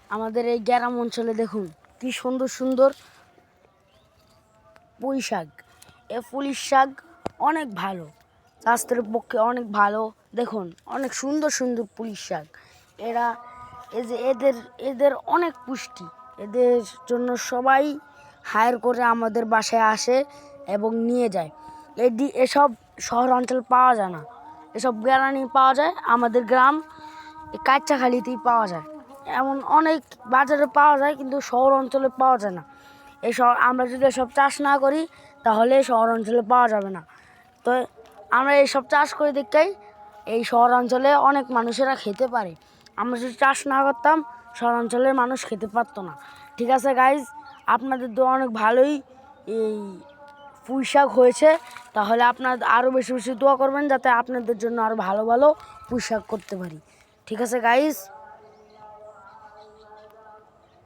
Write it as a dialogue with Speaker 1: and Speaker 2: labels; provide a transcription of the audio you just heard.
Speaker 1: আমাদের এই গ্রাম অঞ্চলে দেখুন কি সুন্দর সুন্দর পুঁই শাক। এই পুঁই শাক অনেক ভালো, স্বাস্থ্যের পক্ষে অনেক ভালো। দেখুন অনেক সুন্দর সুন্দর পুঁই শাক। এদের অনেক পুষ্টি। এদের জন্য সবাই হায়ার করে আমাদের বাসায় আসে এবং নিয়ে যায়। এসব শহর অঞ্চল পাওয়া যায় না, এসব গ্রামে পাওয়া যায়। আমাদের গ্রাম কাচ্চাখালিতেই পাওয়া যায়। এমন অনেক বাজারে পাওয়া যায়, কিন্তু শহর অঞ্চলে পাওয়া যায় না। আমরা যদি এসব চাষ না করি তাহলে শহর অঞ্চলে পাওয়া যাবে না। তো আমরা এইসব চাষ করে দেখেই এই শহর অঞ্চলে অনেক মানুষেরা খেতে পারে। আমরা যদি চাষ না করতাম শহর অঞ্চলের মানুষ খেতে পারতো না। ঠিক আছে গাইজ, আপনাদের তো অনেক ভালোই এই পুঁই শাক হয়েছে। তাহলে আপনার আরও বেশি বেশি দোয়া করবেন যাতে আপনাদের জন্য আরও ভালো ভালো পুঁই শাক করতে পারি। ঠিক আছে গাইজ।